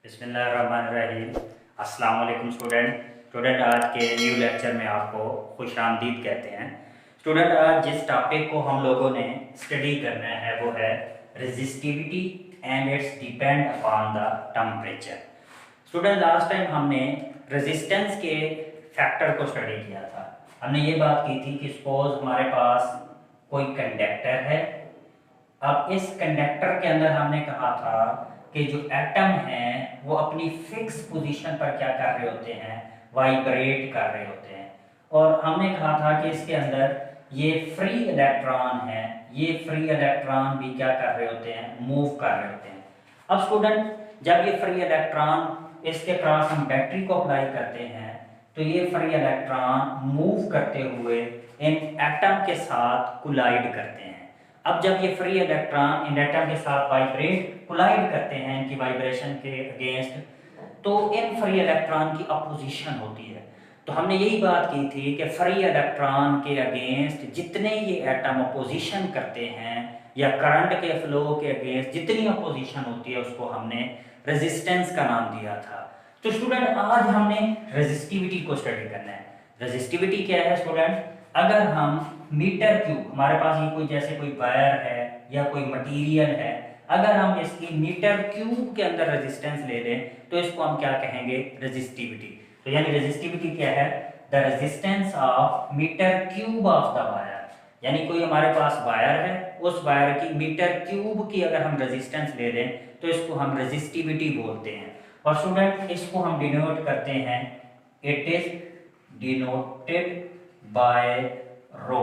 बिस्मिल्लाहिर्रहमानिर्रहीम। अस्सलाम वालेकुम स्टूडेंट। आज के न्यू लेक्चर में आपको खुशामदीद कहते हैं। स्टूडेंट, आज जिस टॉपिक को हम लोगों ने स्टडी करना है वो है resistivity and it's depend upon the temperature. Student, last time हमने रेजिस्टेंस के फैक्टर को स्टडी किया था। हमने ये बात की थी कि सपोज हमारे पास कोई कंडक्टर है। अब इस कंडक्टर के अंदर हमने कहा था कि जो एटम हैं वो अपनी फिक्स पोजीशन पर क्या कर रहे होते हैं, वाइब्रेट कर रहे होते हैं। और हमने कहा था कि इसके अंदर ये फ्री इलेक्ट्रॉन है, ये फ्री इलेक्ट्रॉन भी क्या कर रहे होते हैं, मूव कर रहे होते हैं। अब स्टूडेंट, जब ये फ्री इलेक्ट्रॉन इसके क्रॉस हम बैटरी को अप्लाई करते हैं तो ये फ्री इलेक्ट्रॉन मूव करते हुए इन एटम के साथ कोलाइड करते हैं। अब जब ये फ्री इलेक्ट्रॉन इन एटम के साथ वाइब्रेट कोलाइड करते हैं इनकी वाइब्रेशन के अगेंस्ट, तो इन फ्री इलेक्ट्रॉन की अपोजिशन होती है। तो हमने यही बात की थी कि फ्री इलेक्ट्रॉन के अगेंस्ट जितने ये एटम अपोजिशन करते हैं या करंट के फ्लो के अगेंस्ट जितनी अपोजिशन होती है उसको हमने रेजिस्टेंस का नाम दिया था। तो स्टूडेंट, आज हमने रेजिस्टिविटी को स्टडी करना है। रेजिस्टिविटी क्या है स्टूडेंट? अगर हम मीटर क्यूब, हमारे पास ये कोई जैसे कोई वायर है या कोई मटेरियल है, अगर हम इसकी मीटर क्यूब के अंदर रेजिस्टेंस ले लें तो इसको हम क्या कहेंगे, रेजिस्टिविटी। तो यानी रेजिस्टिविटी क्या है? The resistance of metre cube of the wire. यानी कोई हमारे पास वायर है, उस वायर की मीटर क्यूब की अगर हम रेजिस्टेंस ले लें तो इसको हम रेजिस्टिविटी बोलते हैं। और स्टूडेंट, इसको हम डिनोट करते हैं, इट इज डिनोटेड बाय रो।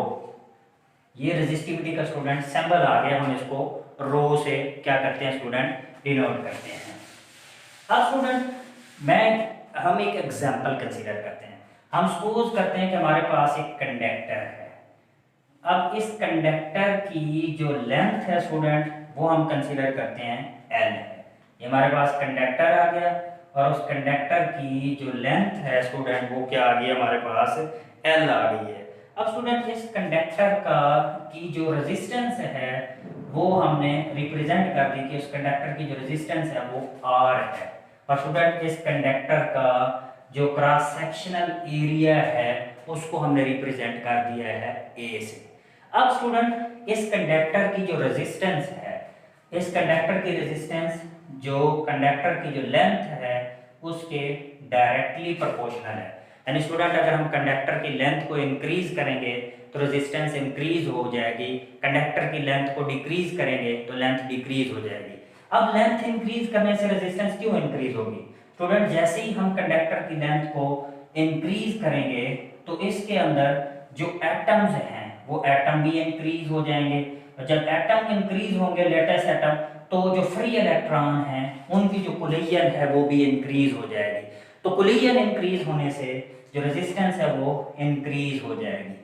ये रेजिस्टिविटी का स्टूडेंट सिंबल आ गया, हम इसको रो से क्या करते हैं स्टूडेंट, डिनोट करते हैं। अब स्टूडेंट, हम एक एग्जांपल कंसीडर करते हैं। हम सपोज करते हैं कि हमारे पास एक कंडक्टर है। अब इस कंडक्टर की जो लेंथ है स्टूडेंट वो हम कंसीडर करते हैं एल है। ये हमारे पास कंडक्टर आ गया और उस कंडक्टर की जो लेंथ है स्टूडेंट वो क्या आ गई, हमारे पास एल आ गई है। अब स्टूडेंट, इस कंडक्टर का की जो रेजिस्टेंस है वो हमने रिप्रेजेंट कर दी कि उस कंडक्टर की जो रेजिस्टेंस है वो आर है। और स्टूडेंट, इस कंडक्टर का जो क्रॉस सेक्शनल एरिया है उसको हमने रिप्रेजेंट कर दिया है ए से। अब स्टूडेंट, इस कंडक्टर की जो रेजिस्टेंस है, इस कंडक्टर की रेजिस्टेंस जो कंडक्टर की जो लेंथ है उसके डायरेक्टली प्रोपोर्शनल है। यानी स्टूडेंट, अगर हम कंडक्टर की लेंथ को इंक्रीज करेंगे तो रेजिस्टेंस इंक्रीज हो जाएगी, कंडक्टर की लेंथ को डिक्रीज करेंगे तो लेंथ डिक्रीज हो जाएगी। अब लेंथ इंक्रीज करने से रेजिस्टेंस क्यों इंक्रीज होगी? स्टूडेंट, जैसे ही हम कंडक्टर की लेंथ को इंक्रीज करेंगे तो इसके अंदर जो एटम्स हैं वो एटम भी इंक्रीज हो जाएंगे। और जब एटम इंक्रीज होंगे, लेटेस्ट एटम, तो जो फ्री इलेक्ट्रॉन हैं उनकी जो कोलिजन है वो भी इंक्रीज हो जाएगी। तो कोलिजन इंक्रीज होने से जो रेजिस्टेंस है वो इंक्रीज हो जाएगी।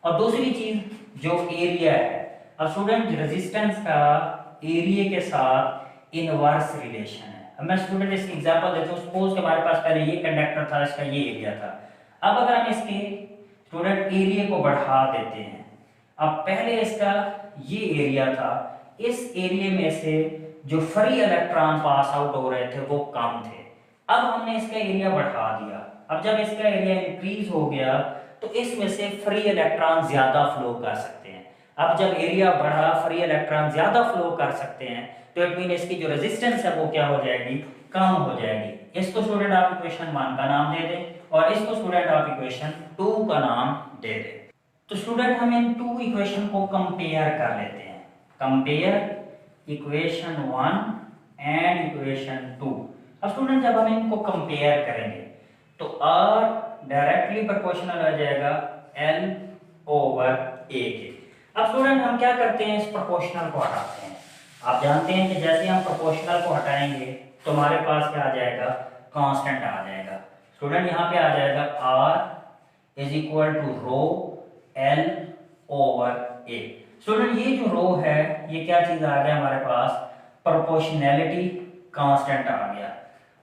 और दूसरी चीज जो एरिया है, अब स्टूडेंट रेजिस्टेंस का एरिया के साथ इनवर्स रिलेशन है। अब मैं स्टूडेंट इसकी एग्जांपल देता हूं। सपोज कि हमारे पास पहले ये कंडक्टर था, इसका ये एरिया था। अब अगर हम इसके स्टूडेंट एरिया को बढ़ा देते हैं, अब पहले इसका ये एरिया था, इस एरिया में से जो फ्री इलेक्ट्रॉन पास आउट हो रहे थे वो कम थे। अब हमने इसका एरिया बढ़ा दिया। अब जब इसका एरिया इंक्रीज हो गया तो इसमें से फ्री इलेक्ट्रॉन ज्यादा फ्लो कर सकते हैं। अब जब एरिया बढ़ा, फ्री इलेक्ट्रॉन ज्यादा फ्लो कर सकते हैं तो इट मीन इसकी जो रेजिस्टेंस है वो क्या हो जाएगी, कम हो जाएगी। इसको स्टूडेंट आप इक्वेशन 1 का नाम दे दें और इसको स्टूडेंट आप इक्वेशन 2 का नाम दे दें। तो स्टूडेंट, हम इन 2 इक्वेशन को कंपेयर कर लेते हैं। Compare equation 1 and equation 2। अब स्टूडेंट, जब हम इनको कंपेयर करेंगे तो R डायरेक्टली प्रोपोर्शनल आ जाएगा L ओवर A के। अब स्टूडेंट, हम क्या करते हैं, इस प्रोपोर्शनल को हटाते हैं। आप जानते हैं कि जैसे हम प्रोपोर्शनल को हटाएंगे तो हमारे पास क्या आ जाएगा, कांस्टेंट आ जाएगा। स्टूडेंट, यहाँ पे आ जाएगा R is equal to rho L over A। Student, ये जो रो है ये क्या चीज आ गया हमारे पास, प्रोपोर्शनैलिटी कांस्टेंट आ गया।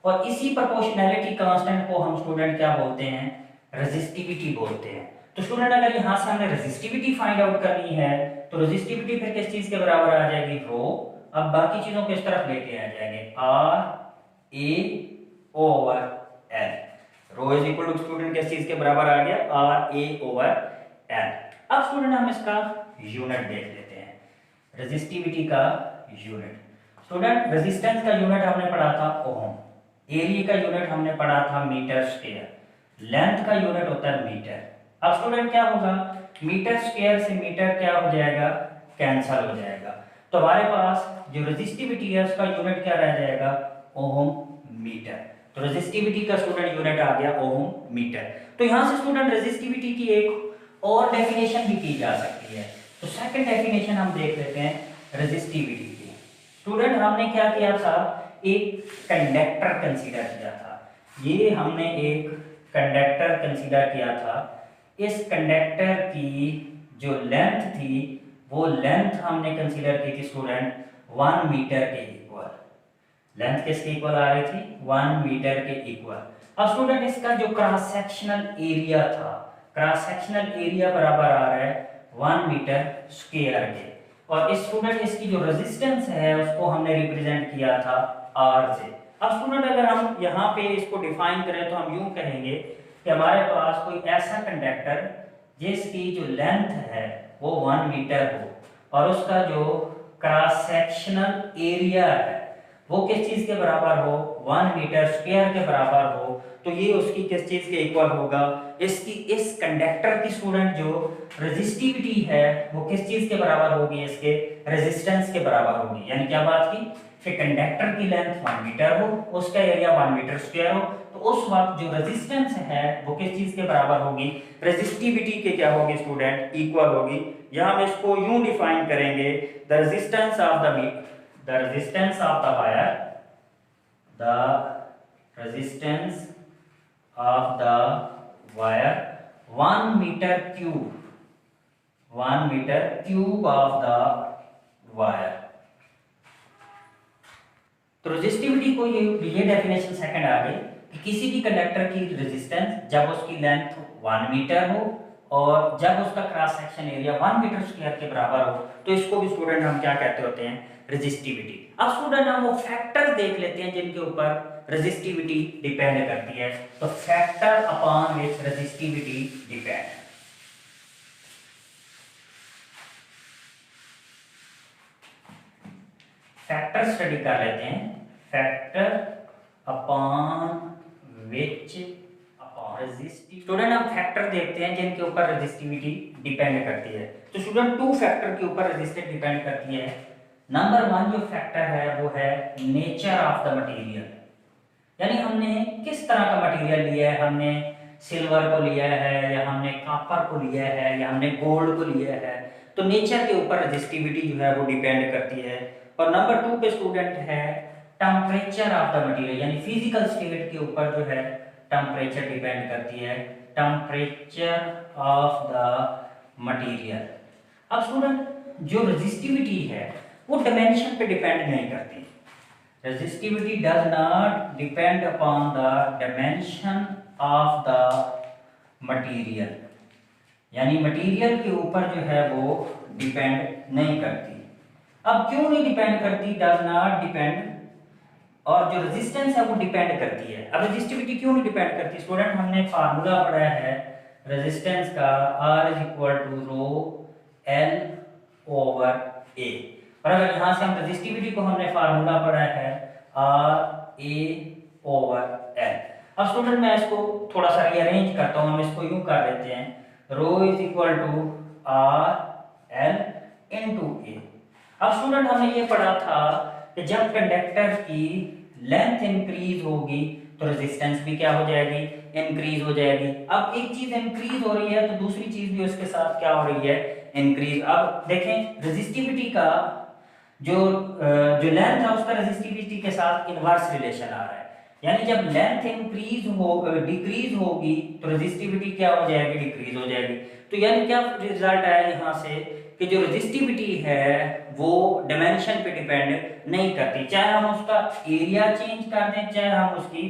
और इसी प्रोपोर्शनैलिटी कांस्टेंट को हम स्टूडेंट क्या बोलते हैं, रेजिस्टिविटी बोलते हैं। तो स्टूडेंट, अगर यहां से हमने रेजिस्टिविटी फाइंड आउट करनी है तो रेजिस्टिविटी फिर किस चीज के बराबर आ जाएगी, रो। अब बाकी चीजों को इस तरफ लेके आ जाएंगे, R A over L. Rho is equal to student किस चीज के बराबर आ गया, आर ए ओवर एल। अब स्टूडेंट हम इसका यूनिट देख लेते हैं, रेजिस्टिविटी का यूनिट। स्टूडेंट रेजिस्टेंस का यूनिट हमने पढ़ा था ओम, एरिया का यूनिट हमने पढ़ा था मीटर स्क्वायर, लेंथ का यूनिट होता है मीटर। अब स्टूडेंट क्या होगा, मीटर स्क्वायर से मीटर क्या हो जाएगा, कैंसल हो जाएगा। तो हमारे पास जो रेजिस्टिविटी है उसका यूनिट क्या रह जाएगा, ओम मीटर। तो रेजिस्टिविटी का स्टूडेंट यूनिट आ गया ओम मीटर। तो यहां से स्टूडेंट रेजिस्टिविटी की एक और डेफिनेशन भी की जा सकती है। तो सेकंड डेफिनेशन हम देख लेते हैं रेजिस्टिविटी की। स्टूडेंट हमने क्या किया था, एक कंडक्टर कंसीडर किया था। ये हमने एक कंडक्टर कंसीडर किया था। इस कंडक्टर की जो लेंथ थी वो लेंथ हमने कंसीडर की थी स्टूडेंट 1 मीटर के इक्वल। लेंथ किसके इक्वल आ रही थी, 1 मीटर के इक्वल। अब स्टूडेंट इसका जो क्रॉस सेक्शनल एरिया था, क्रॉस सेक्शनल एरिया बराबर आ रहा है 1 मीटर स्क्वायर के। और इस स्टूडेंट इसकी जो रेजिस्टेंस है उसको हमने रिप्रेजेंट किया था आर से। अब स्टूडेंट अगर हम यहाँ पे इसको डिफाइन करें तो हम यूं कहेंगे कि हमारे पास कोई ऐसा कंडक्टर जिसकी जो लेंथ है वो 1 मीटर हो और उसका जो क्रॉस सेक्शनल एरिया है वो किस चीज के बराबर हो, 1 मीटर स्क्वायर के बराबर हो। तो ये उसकी किस चीज के इक्वल होगा, इसकी इस कंडक्टर की स्टूडेंट जो रेजिस्टिविटी है वो किस चीज के बराबर होगी, इसके रेजिस्टेंस के बराबर होगी। यानी क्या बात की कि कंडक्टर की लेंथ 1 मीटर हो, उसका एरिया 1 मीटर स्क्वायर हो, तो उस वक्त जो रेजिस्टेंस है वो किस चीज के बराबर होगी, रेजिस्टिविटी के क्या होगी स्टूडेंट, इक्वल होगी। या हम इसको यूं डिफाइन करेंगे, the resistance of the resistance of the wire, the resistance of the wire 1 meter cube, 1 meter cube of the wire। तो रेजिस्टिविटी को ये डेफिनेशन सेकंड आ गई कि किसी भी कंडक्टर की रेजिस्टेंस जब उसकी लेंथ 1 मीटर हो और जब उसका cross section area 1 metre square के बराबर हो, तो इसको भी स्टूडेंट हम क्या कहते होते हैं, रेजिस्टिविटी। अब स्टूडेंट हम वो फैक्टर देख लेते हैं जिनके ऊपर रेजिस्टिविटी डिपेंड करती है। तो factor upon which resistivity depend, factor study कर लेते हैं, फैक्टर अपॉन विच स्टूडेंट हम फैक्टर देखते हैं जिनके ऊपर रेजिस्टिविटी डिपेंड करती है। तो स्टूडेंट 2 फैक्टर के ऊपर रेजिस्टिविटी डिपेंड करती है। नंबर 1 जो फैक्टर है वो है नेचर ऑफ द मटेरियल, यानी हमने किस तरह का मटेरियल लिया है, हमने सिल्वर को लिया है या हमने कॉपर को लिया है या हमने गोल्ड को लिया है। तो नेचर के ऊपर रेजिस्टिविटी जो है वो डिपेंड करती है। और नंबर 2 पे स्टूडेंट है टेम्परेचर ऑफ द मटेरियल, यानी फिजिकल स्टेट के ऊपर जो है टेम्परेचर डिपेंड करती है, टेम्परेचर ऑफ द मटेरियल। अब स्टूडेंट जो रेजिस्टिविटी है वो डायमेंशन पे डिपेंड नहीं करती। Resistivity does not depend upon the dimension of the material, यानी मटेरियल के ऊपर जो है वो डिपेंड नहीं करती। अब क्यों नहीं डिपेंड करती, डज नॉट डिपेंड, और जो रेजिस्टेंस है वो डिपेंड करती है। अब रेजिस्टिविटी क्यों नहीं डिपेंड करती, स्टूडेंट हमने फार्मूला पढ़ा है रेजिस्टेंस का, R is equal to rho L over A। और अगर यहाँ से हम रेजिस्टिविटी को हमने फार्मूला पढ़ा है R A ओवर L। अब स्टूडेंट मैं इसको थोड़ा सा रीअरेंज करता हूँ, हम इसको यूं कर लेते हैं, rho is equal to R L into A। अब स्टूडेंट हमने ये पढ़ा था कि जब कंडक्टर की लेंथ इंक्रीज होगी तो रेजिस्टेंस भी क्या हो जाएगी, इंक्रीज हो जाएगी। अब एक चीज इंक्रीज हो रही है तो दूसरी चीज भी उसके साथ क्या हो रही है, इंक्रीज। अब देखें रेजिस्टिविटी का जो लेंथ है उसका रेजिस्टिविटी के साथ इनवर्स रिलेशन आ रहा है, यानी जब लेंथ इंक्रीज हो डिक्रीज होगी तो रेजिस्टिविटी क्या हो जाएगी, डिक्रीज हो जाएगी। तो यानी क्या रिजल्ट आया यहाँ से कि जो रेजिस्टिविटी है वो डायमेंशन पे डिपेंड नहीं करती, चाहे हम उसका एरिया चेंज कर दें चाहे हम उसकी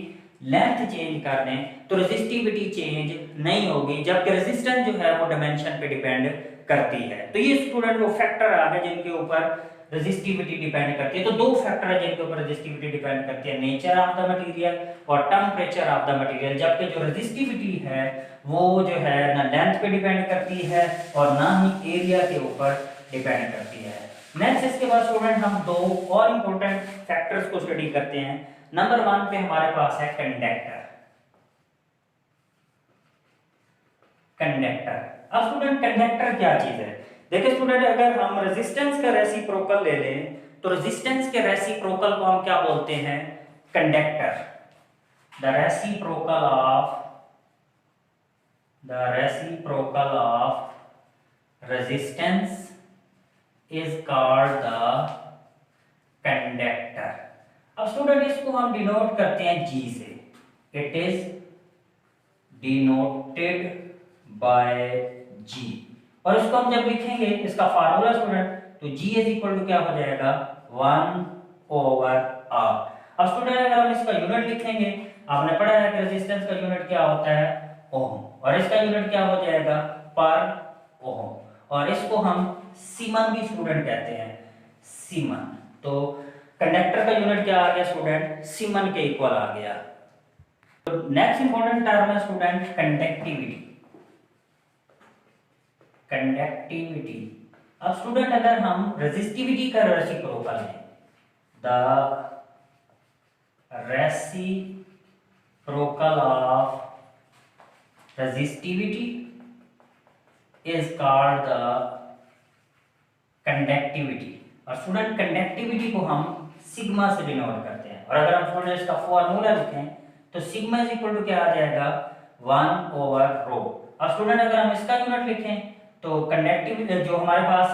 लेंथ चेंज कर दें, तो रेजिस्टिविटी चेंज नहीं होगी, जबकि रेजिस्टेंस जो है वो डायमेंशन पे डिपेंड करती है। तो ये स्टूडेंट वो फैक्टर आ गए जिनके ऊपर रेजिस्टिविटी डिपेंड करती है। तो दो फैक्टर है जिनके ऊपर रेजिस्टिविटी डिपेंड करती है, नेचर ऑफ द मटेरियल और टेम्परेचर ऑफ द मटेरियल। जबकि जो रेजिस्टिविटी है वो जो है ना लेंथ पे डिपेंड करती है और ना ही एरिया के ऊपर डिपेंड करती है। नेक्स्ट इसके बाद स्टूडेंट हम दो और इंपॉर्टेंट फैक्टर्स को स्टडी करते हैं। नंबर 1 पे हमारे पास है कंडक्टर। कंडक्टर, अब स्टूडेंट कंडक्टर क्या चीज है? देखिए स्टूडेंट, अगर हम रेजिस्टेंस का रेसिप्रोकल ले लें तो रेजिस्टेंस के रेसिप्रोकल को हम क्या बोलते हैं? Conductor. The reciprocal of resistance is called the conductor. अब स्टूडेंट इसको हम डिनोट करते हैं G से। It is denoted by G, और इसको हम जब लिखेंगे इसका फार्मूला स्टूडेंट, तो G इज इक्वल टू क्या हो जाएगा? 1/R। अब स्टूडेंट अगर हम इसका यूनिट लिखेंगे, आपने पढ़ा है कि रेजिस्टेंस का यूनिट क्या होता है? ओम, और इसका यूनिट क्या हो जाएगा? पर ओम, और इसको हम सीमन भी स्टूडेंट कहते हैं, सीमन। तो कंडक्टर का यूनिट क्या आ गया स्टूडेंट? सीमन के इक्वल आ गया। तो नेक्स्ट इंपॉर्टेंट टर्म है स्टूडेंट कंडक्टिविटी। कंडक्टिविटी, अब स्टूडेंट अगर हम रेजिस्टिविटी का रेसिप्रोकल है, the reciprocal of resistivity is called the conductivity. और स्टूडेंट कंडक्टिविटी को हम सिग्मा से डिनोट करते हैं, और अगर हम स्टूडेंट इसका फॉर्मूला लिखें तो सिग्मा इज इक्वल टू क्या आ जाएगा? 1/ρ। अब स्टूडेंट अगर हम इसका यूनिट लिखें तो कंडक्टिविटी जो हमारे पास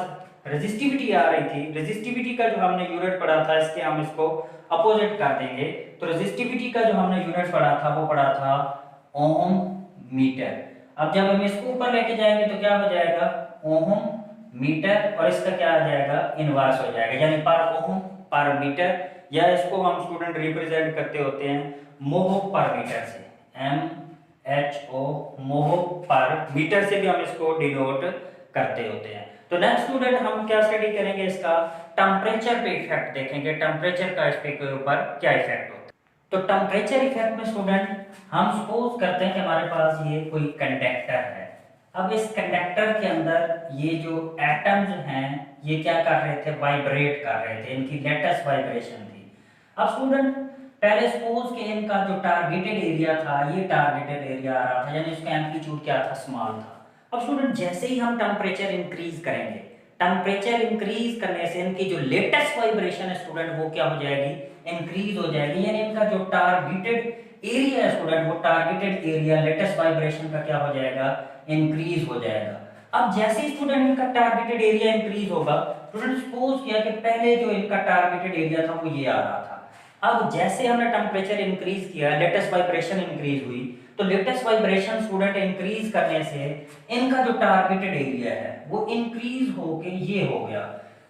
रेजिस्टिविटी आ रही थी, रेजिस्टिविटी का जो हमने यूनिट पढ़ा था, इसके हम इसको अपोजिट कर देंगे। तो रेजिस्टिविटी का जो हमने यूनिट पढ़ा था वो पढ़ा था ओम मीटर। अब जब हम इसको ऊपर लेके जाएंगे तो क्या हो जाएगा? ओम मीटर, और इसका क्या आ जाएगा? इनवर्स हो जाएगा, यानी पर ओम पर मीटर, या इसको हम स्टूडेंट रिप्रेजेंट करते होते हैं मोह पर मीटर से, MHO, मोह पर मीटर से भी हम इसको डिनोट करते होते हैं। तो नेक्स्ट स्टूडेंट हम क्या स्टडी करेंगे? इसका टेम्परेचर पे इफेक्ट देखेंगे, टेम्परेचर का इसके ऊपर क्या इफेक्ट होता है। तो टेम्परेचर इफेक्ट में स्टूडेंट हम सपोज करते हैं कि हमारे पास ये कोई कंडक्टर है। अब इस कंडक्टर के अंदर ये जो एटम्स हैं ये क्या कर रहे थे? वाइब्रेट कर रहे थे, इनकी लेटेस्ट वाइब्रेशन थी। अब स्टूडेंट पहले सपोज कि इनका जो टारगेटेड एरिया था, ये टारगेटेड एरिया आ रहा था, यानी इसका एम्पलीट्यूड क्या था? स्मॉल था। अब स्टूडेंट जैसे ही हम टेम्परेचर इंक्रीज करेंगे, टेम्परेचर इंक्रीज करने से इनकी जो लेटेस्ट वाइब्रेशन है स्टूडेंट वो क्या हो जाएगी? इंक्रीज हो जाएगी, यानी इनका जो टारगेटेड एरिया है स्टूडेंट, वो टारगेटेड एरिया लेटेस्ट वाइब्रेशन का क्या हो जाएगा? इंक्रीज हो जाएगा। अब जैसे ही स्टूडेंट इनका टारगेटेड एरिया इंक्रीज होगा, स्टूडेंट सपोज किया कि पहले जो इनका टारगेटेड एरिया था वो ये आ रहा था। अब जैसे हमने टेम्परेचर इंक्रीज किया, लेटेस्ट वाइब्रेशन इंक्रीज हुई, तो लेटेस्ट वाइब्रेशन स्टूडेंट इंक्रीज करने से इनका जो टारगेटेड एरिया है वो इंक्रीज होके ये हो गया।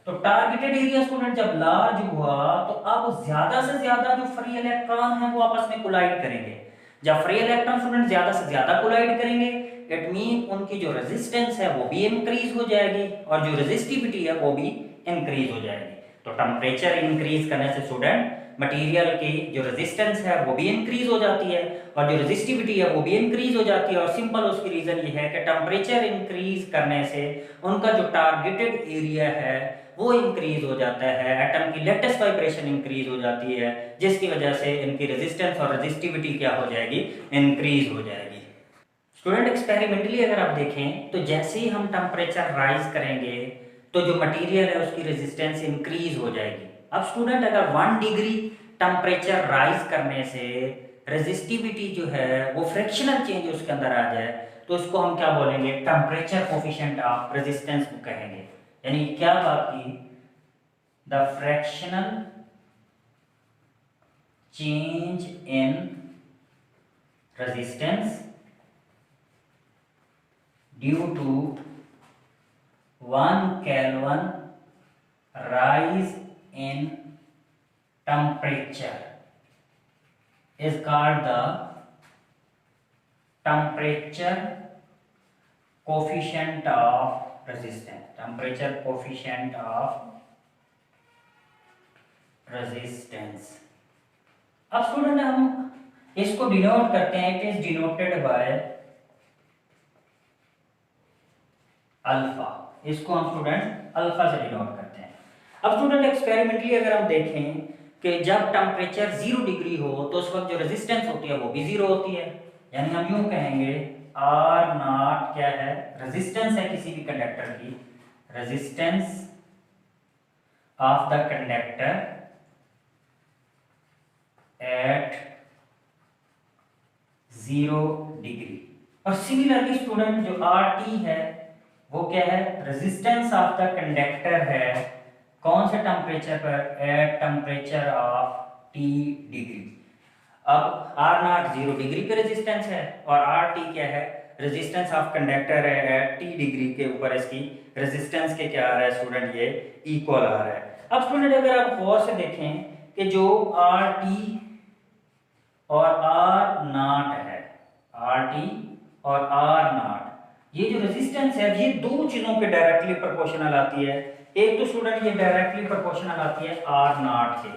तो टारगेटेड एरिया स्टूडेंट जब लार्ज हुआ तो अब ज्यादा से ज्यादा जो फ्री इलेक्ट्रॉन है वो आपस में कोलाइड करेंगे। जब फ्री इलेक्ट्रॉन स्टूडेंट ज्यादा से ज्यादा कोलाइड करेंगे, इट मीन उनकी जो रेजिस्टेंस है वो भी इंक्रीज हो जाएगी और जो रेजिस्टिविटी है वो भी इंक्रीज हो जाएगी। तो टेम्परेचर इंक्रीज करने से स्टूडेंट मटेरियल की जो रेजिस्टेंस है वो भी इंक्रीज हो जाती है और जो रेजिस्टिविटी है वो भी इंक्रीज हो जाती है। और सिंपल उसकी रीजन ये है कि टेम्परेचर इंक्रीज करने से उनका जो टारगेटेड एरिया है वो इंक्रीज हो जाता है, एटम की लेटेस्ट वाइब्रेशन इंक्रीज हो जाती है, जिसकी वजह से इनकी रेजिस्टेंस और रेजिस्टिविटी क्या हो जाएगी? इंक्रीज हो जाएगी। स्टूडेंट एक्सपेरिमेंटली अगर आप देखें तो जैसे ही हम टेम्परेचर राइज करेंगे तो जो मटेरियल है उसकी रेजिस्टेंस इंक्रीज हो जाएगी। अब स्टूडेंट अगर 1 डिग्री टेम्परेचर राइज करने से रेजिस्टिविटी जो है वो फ्रैक्शनल चेंज उसके अंदर आ जाए तो उसको हम क्या बोलेंगे? टेम्परेचर कोफिशिएंट ऑफ रेजिस्टेंस कहेंगे। यानी क्या बात की? The fractional change in resistance due to 1 Kelvin rise in temperature is called the temperature coefficient of resistance. Temperature coefficient of resistance. अब स्टूडेंट हम इसको डिनोट करते हैं, it is denoted by alpha. इसको हम स्टूडेंट अल्फा से denote करते हैं। अब स्टूडेंट एक्सपेरिमेंटली अगर हम देखें कि जब टेम्परेचर 0 डिग्री हो तो उस वक्त जो रेजिस्टेंस होती है वो भी 0 होती है। यानी हम यूं कहेंगे आर नॉट क्या है, रेजिस्टेंस है किसी भी कंडक्टर की, resistance of the conductor at 0 degree. और सिमिलरली स्टूडेंट जो आर टी है वो क्या है, रेजिस्टेंस ऑफ द कंडक्टर है कौन से टेम्परेचर पर, at temperature of T degree. अब आर नॉट 0 डिग्री पे रेजिस्टेंस है और आर टी क्या है, रेजिस्टेंस ऑफ कंडक्टर है एट टी डिग्री के ऊपर इसकी रेजिस्टेंस के क्या आ रहा है स्टूडेंट, ये इक्वल आ रहा है। अब स्टूडेंट अगर आप गौर से देखें कि जो आर टी और आर नॉट है, आर टी और आर नॉट, ये जो रेजिस्टेंस है ये दो चीजों पे डायरेक्टली प्रोपोर्शनल आती है। एक तो स्टूडेंट ये डायरेक्टली प्रोपोर्शनल आती है आर नॉट के,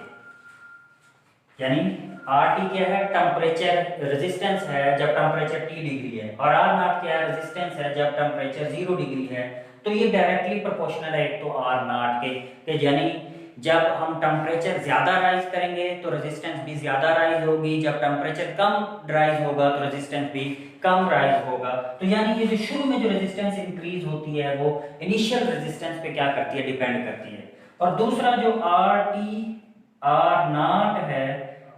यानी आर टी क्या है, टेम्परेचर रेजिस्टेंस है जब टेम्परेचर टी डिग्री है, और आर नॉट क्या है, रेजिस्टेंस है जब टेम्परेचर 0 डिग्री है। तो ये डायरेक्टली प्रोपोर्शनल है एक तो आर नॉट के, यानी जब हम टेम्परेचर ज्यादा राइज करेंगे तो रेजिस्टेंस भी ज्यादा राइज होगी, जब टेम्परेचर कम राइज होगा तो रेजिस्टेंस भी कम राइज होगा। तो यानी ये जो शुरू में जो रेजिस्टेंस इंक्रीज होती है वो इनिशियल रेजिस्टेंस पे क्या करती है, डिपेंड करती है। और दूसरा जो आर टी आर नॉट है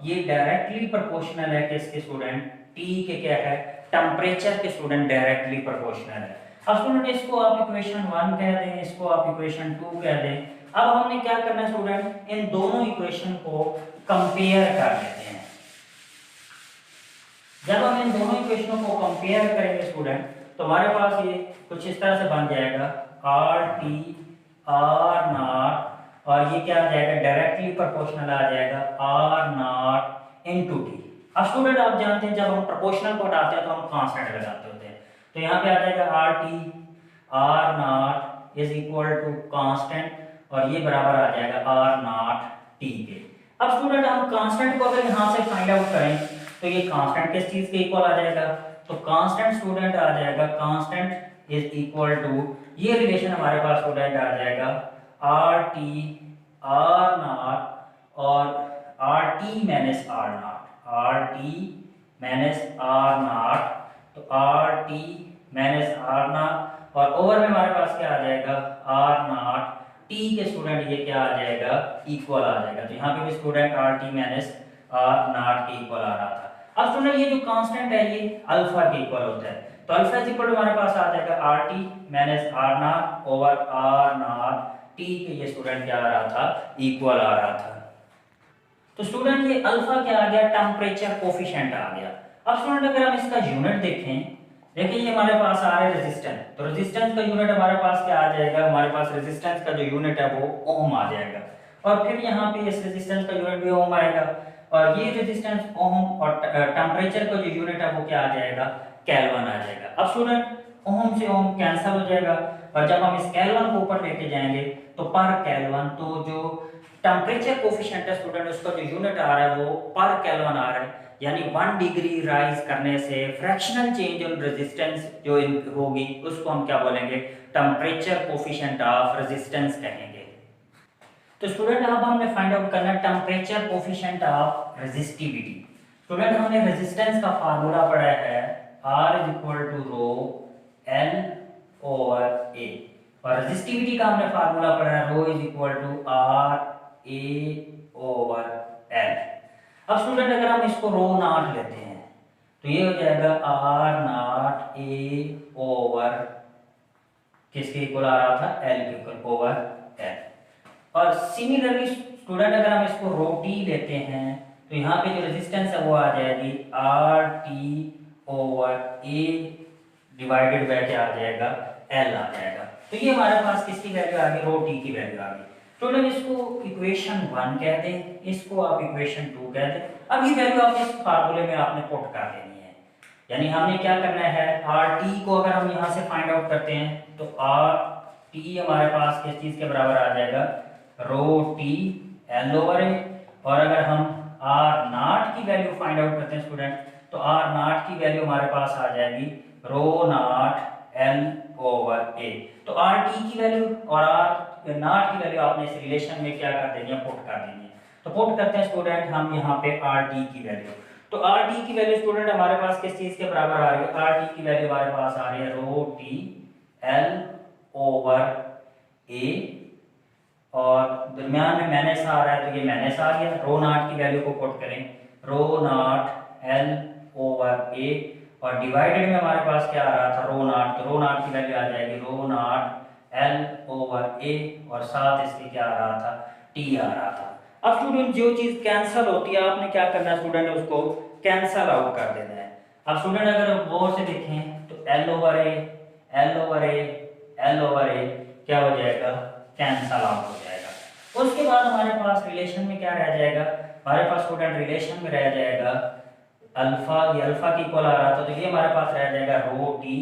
ये डायरेक्टली प्रोपोर्शनल है किसके स्टूडेंट, टी के क्या है, टेम्परेचर के स्टूडेंट डायरेक्टली प्रोपोर्शनल है। अब स्टूडेंट इसको आप इक्वेशन 1 कह दें, इसको आप इक्वेशन 2 कह दें। अब हमने क्या करना है स्टूडेंट, इन दोनों इक्वेशन को कंपेयर कर लेते हैं। जब हम इन दोनों इक्वेशनों को कंपेयर करेंगे स्टूडेंट तो हमारे पास ये कुछ इस तरह से बन जाएगा आर टी आर नॉट, और ये क्या आ जाएगा, डायरेक्टली प्रोपोर्शनल आ जाएगा आर नॉट इनटू टी। अब स्टूडेंट आप जानते हैं जब हम प्रोपोर्शनल को हटाते हैं तो हम कांस्टेंट लगाते होते हैं, तो यहाँ पे आ जाएगा R T R naught is equal to constant, और ये बराबर आ जाएगा आर नॉट टी के। अब स्टूडेंट हम कांस्टेंट को अगर यहाँ से फाइंड आउट करें तो ये कांस्टेंट किस चीज के इक्वल आ जाएगा, तो कांस्टेंट स्टूडेंट आ जाएगा, कांस्टेंट इज इक्वल टू, ये रिलेशन हमारे पास स्टूडेंट आ जाएगा आर टी आर नॉट और R T minus R naught, R T minus R naught, तो R T minus R naught, और ओवर में हमारे पास क्या आ जाएगा आर नॉट टी के स्टूडेंट ये क्या आ जाएगा, इक्वल आ जाएगा। तो यहाँ पे भी student R T minus R naught के इक्वल आ रहा था। अब स्टूडेंट ये जो कांस्टेंट है ये अल्फा के इक्वल होता है, तो अल्फा इज इक्वल हमारे पास आ जाएगा R T minus R naught over R naught T के, ये स्टूडेंट क्या आ रहा था, इक्वल आ रहा था। तो स्टूडेंट ये अल्फा क्या आ गया, टेम्परेचर कोफिशिएंट आ गया। अब स्टूडेंट अगर हम इसका यूनिट देखें, देखिए ये हमारे पास आ रहा है रेजिस्टेंस, तो रेजिस्टेंस का यूनिट हमारे पास क्या आ जाएगा, हमारे पास रेजिस्टेंस का जो यूनिट है वो ओम आ जाएगा, और फिर यहाँ पे इस रेजिस्टेंस का यूनिट भी ओम आएगा, और ये रेजिस्टेंस ओम और टेम्परेचर का जो यूनिट है वो क्या आ जाएगा, केल्विन आ जाएगा। अब स्टूडेंट ओम से ओम कैंसिल हो जाएगा, और जब हम इस केल्विन को ऊपर लेके जाएंगे तो पर केल्विन, तो जो टेम्परेचर कोफिशिएंट है स्टूडेंट उसका जो यूनिट आ रहा है वो पर केल्विन आ रहा है, यानी 1 डिग्री राइज करने से फ्रैक्शनल चेंज इन रेजिस्टेंस जो होगी उसको हम क्या बोलेंगे, टेम्परेचर कोफिशिएंट ऑफ रेजिस्टेंस कहेंगे। तो स्टूडेंट अब हमने फाइंड आउट करना है temperature coefficient of resistivity. Student हमने रेजिस्टेंस का फार्मूला पढ़ा है R is equal to rho L over A, और रेजिस्टिविटी का हमने फार्मूला पढ़ा है rho is equal to R A over L। अब स्टूडेंट अगर हम इसको रो नॉट लेते हैं तो ये हो जाएगा R नॉट A ओवर किसके इक्वल आ रहा था, L के इक्वल ओवर L। और सिमिलरली स्टूडेंट अगर हम इसको रो टी लेते हैं तो यहाँ पे जो रेजिस्टेंस है वो आ जाएगी R T over A divided by क्या आ जाएगा, एल आ जाएगा। तो ये हमारे पास किसकी वैल्यू आ गई, रो टी की वैल्यू आ गई। स्टूडेंट इसको इक्वेशन 1 कह दें, इसको आप इक्वेशन 2 कह दें। अब ये वैल्यू आप इस फार्मूले में आपने पुट कर देनी है, यानी हमने क्या करना है, आर टी को अगर हम यहाँ से फाइंड आउट करते हैं तो आर टी हमारे पास किस चीज के बराबर आ जाएगा, रो टी एल ओवर ए और अगर हम आर नॉट की वैल्यू फाइंड आउट करते हैं स्टूडेंट, तो आर नॉट की वैल्यू हमारे पास आ जाएगी रो नॉट एल ओवर ए। तो आर टी की वैल्यू और आर नॉट की वैल्यू आपने इस रिलेशन में क्या कर देनी है, पुट कर देनी है। तो पुट करते हैं स्टूडेंट हम यहाँ पे आर टी की वैल्यू। तो आर टी की वैल्यू स्टूडेंट हमारे पास किस चीज के बराबर आ रही है, आर टी की वैल्यू हमारे पास आ रही है रो टी एल ओवर ए, और दरमियान में माइनस आ रहा है तो ये माइनस आ गया। रो नॉट की वैल्यू को पुट करें, रो नॉट एल ओवर ए, और डिवाइडेड में हमारे पास क्या आ रहा था, रो नॉट, तो रो नॉट की वैल्यू आ जाएगी रो नॉट एल ओवर ए, और साथ इसके क्या आ रहा था, टी आ रहा था। अब स्टूडेंट जो चीज कैंसिल होती है आपने क्या करना है स्टूडेंट, उसको कैंसिल आउट कर देना है। अब स्टूडेंट अगर गौर से देखें तो एल ओवर ए, एल ओवर ए, एल ओवर ए क्या हो जाएगा, कैंसिल आउट हो जाएगा। उसके बाद हमारे पास रिलेशन में क्या रह जाएगा, हमारे पास स्टूडेंट रिलेशन में रह जाएगा अल्फा, ये अल्फा की इक्वल आ रहा था, तो ये हमारे पास रह जाएगा rho T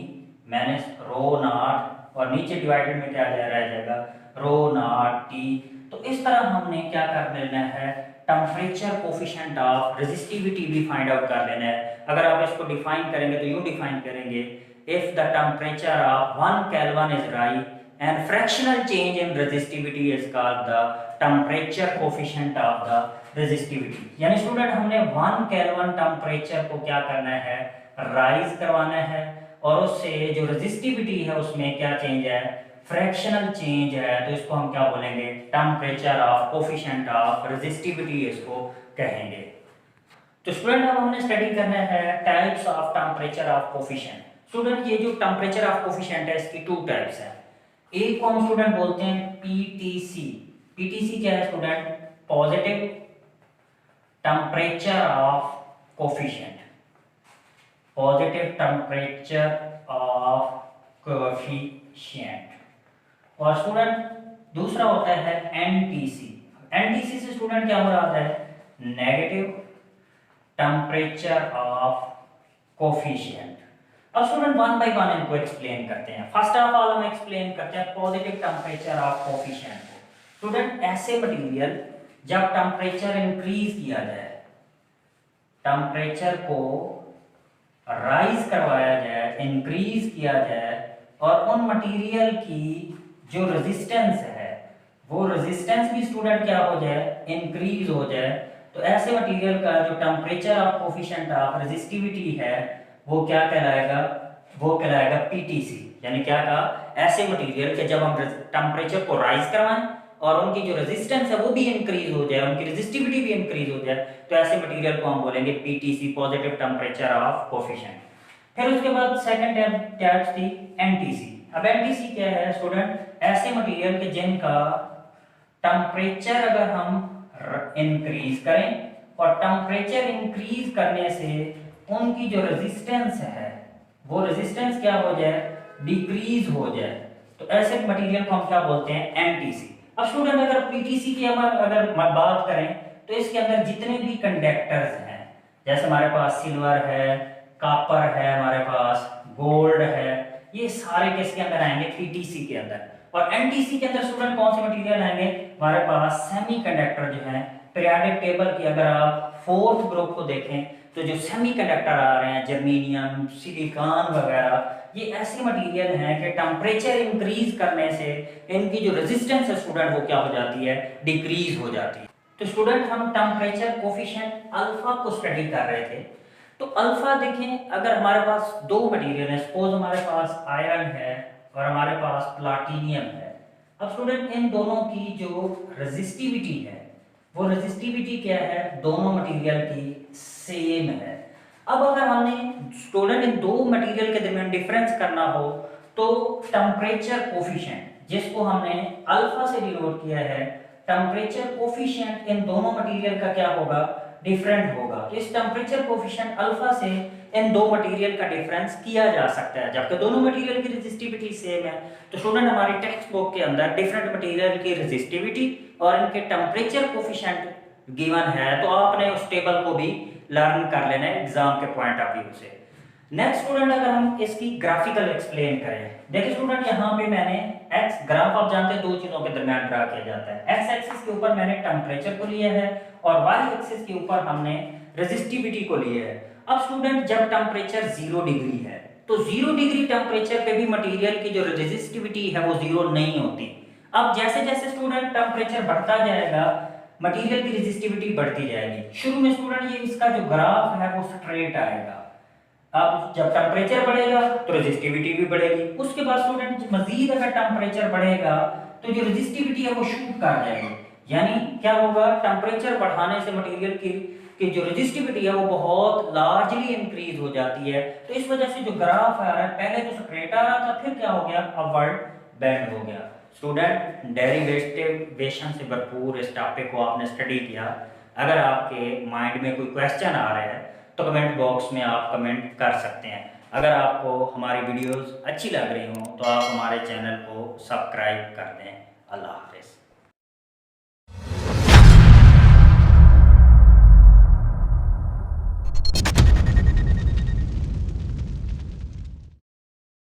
minus rho not, और नीचे डिवाइडेड में क्या रह जाएगा, रो नॉट टी। तो इस तरह हमने क्या कर लेना है, टेम्परेचर कोफिशिएंट ऑफ रेजिस्टिविटी भी फाइंड आउट कर लेना है। अगर आप इसको डिफाइन करेंगे तो यूं डिफाइन करेंगे, if the temperature of 1 kelvin is rise and fractional change in resistivity is called the temperature coefficient of the resistivity। यानी स्टूडेंट हमने 1 केल्विन टेम्परेचर को क्या करना है, राइज करवाना है, और उससे जो रेजिस्टिविटी है उसमें क्या चेंज है, फ्रैक्शनल चेंज है, तो इसको हम क्या बोलेंगे, temperature of coefficient of resistivity इसको कहेंगे। तो स्टूडेंट अब हमने स्टडी करना है types of temperature of coefficient. Student ये जो टेम्परेचर ऑफ कोफिशिएंट है इसकी 2 टाइप्स है। एक को हम स्टूडेंट बोलते हैं पीटीसी। पीटीसी क्या है student, positive temperature of coefficient, positive temperature of coefficient. और स्टूडेंट दूसरा होता है एनटीसी। एनटीसी से स्टूडेंट क्या हो रहा है, नेगेटिव टेम्परेचर ऑफ कोफिशिएंट। अब स्टूडेंट वन बाय वन इनको एक्सप्लेन करते हैं। फर्स्ट ऑफ ऑल हम एक्सप्लेन करते हैं पॉजिटिव टेम्परेचर ऑफ कोफिशिएंट को। स्टूडेंट ऐसे मटेरियल जब टेम्परेचर इंक्रीज किया जाए, टेम्परेचर को राइज करवाया जाए, इंक्रीज किया जाए, और उन मटेरियल की जो रेजिस्टेंस है वो रेजिस्टेंस भी स्टूडेंट क्या हो जाए, इंक्रीज हो जाए, तो ऐसे मटेरियल का जो temperature of coefficient of resistivity है वो क्या कहलाएगा, वो कहलाएगा पीटीसी। यानी क्या कहा, ऐसे मटेरियल के जब हम टेम्परेचर को राइज करवाएं और उनकी जो रेजिस्टेंस है वो भी इंक्रीज हो जाए, उनकी रेजिस्टिविटी भी इंक्रीज हो जाए, तो ऐसे मटेरियल को हम बोलेंगे PTC, positive temperature of coefficient. फिर उसके बाद सेकंड टाइप थी एनटीसी। अब एनटीसी क्या है स्टूडेंट, ऐसे मटेरियल के जिनका टेम्परेचर अगर हम इंक्रीज करें और टेम्परेचर इंक्रीज करने से उनकी जो रेजिस्टेंस है वो रेजिस्टेंस क्या हो जाए, डिक्रीज हो जाए, तो ऐसे मटेरियल को हम क्या बोलते हैं, एनटीसी। अब स्टूडेंट अगर पीटीसी की अगर बात करें तो इसके अंदर जितने भी कंडक्टर्स हैं, जैसे हमारे पास सिल्वर है, कॉपर है, हमारे पास गोल्ड है, ये सारे किसके अंदर आएंगे, पीटीसी के अंदर। और एनटीसी के अंदर स्टूडेंट कौन से मटेरियल आएंगे, हमारे पास सेमीकंडक्टर जो है। पीरियोडिक टेबल की अगर आप 4th ग्रुप को देखें तो जो सेमीकंडक्टर आ रहे हैं, जर्मेनियम, सिलिकॉन वगैरह, ये ऐसे मटेरियल हैं कि टेम्परेचर इंक्रीज करने से इनकी जो रेजिस्टेंस है स्टूडेंट वो क्या हो जाती है, डिक्रीज हो जाती है। तो स्टूडेंट हम टेम्परेचर कोफिशिएंट अल्फा को स्टडी कर रहे थे। तो अल्फा देखें, अगर हमारे पास दो मटेरियल है, सपोज हमारे पास आयरन है और हमारे पास प्लाटिनियम है। अब स्टूडेंट इन दोनों की जो रेजिस्टिविटी है वो रेजिस्टिविटी क्या है, दोनों मटेरियल की सेम है। अब अगर हमने स्टूडेंट इन दो मटेरियल के दरमियान डिफरेंस करना हो तो टेम्परेचर कोफिशिएंट जिसको हमने अल्फा से डिनोट किया है, टेम्परेचर कोफिशिएंट इन दोनों मटेरियल का क्या होगा, डिफरेंट होगा। तो इस टेम्परेचर कोफिशिएंट अल्फा से इन दो मटेरियल का डिफरेंस किया जा सकता है, जबकि दोनों मटेरियल की रेजिस्टिविटी सेम है। तो स्टूडेंट हमारी टेक्स्ट बुक के अंदर डिफरेंट मटेरियल की रेजिस्टिविटी और इनके टेम्परेचर कोफिशिएंट गिवन है, तो आपने उस टेबल को भी लर्न कर लेना है एग्जाम के पॉइंट ऑफ व्यू से। नेक्स्ट स्टूडेंट अगर हम इसकी ग्राफिकल एक्सप्लेन करें, देखिए स्टूडेंट यहाँ पे मैंने एक्स ग्राफ, आप जानते हैं दो चीजों के दरमियान ड्रा किया जाता है। एक्स एक्सिस के ऊपर मैंने टेम्परेचर को लिया है और वाई एक्सिस के ऊपर हमने रेजिस्टिविटी को लिया है। अब स्टूडेंट जब टेम्परेचर 0 डिग्री है तो 0 डिग्री टेम्परेचर पे भी मटेरियल की जो रेजिस्टिविटी है वो 0 नहीं होती। अब जैसे जैसे स्टूडेंट टेम्परेचर बढ़ता जाएगा मटेरियल की रेजिस्टिविटी बढ़ती जाएगी। शुरू में स्टूडेंट ये इसका जो ग्राफ है वो स्ट्रेट आएगा। अब जब टेम्परेचर बढ़ेगा तो रेजिस्टिविटी भी बढ़ेगी। उसके बाद स्टूडेंट मजीद अगर टेम्परेचर बढ़ेगा तो जो रेजिस्टिविटी है वो शूट कर जाएगी। यानी क्या होगा, टेम्परेचर बढ़ाने से मटेरियल की जो रेजिस्टिविटी है वो बहुत लार्जली इंक्रीज हो जाती है। तो इस वजह से जो ग्राफ आ रहा है पहले तो स्ट्रेट आ रहा था, फिर क्या हो गया, अपवर्ड बेंड हो गया। स्टूडेंट डेरिवेशन से भरपूर इस टॉपिक को आपने स्टडी किया। अगर आपके माइंड में कोई क्वेश्चन आ रहा है तो कमेंट बॉक्स में आप कमेंट कर सकते हैं। अगर आपको हमारी वीडियोस अच्छी लग रही हो तो आप हमारे चैनल को सब्सक्राइब कर दें। अल्लाह हाफ़िज़।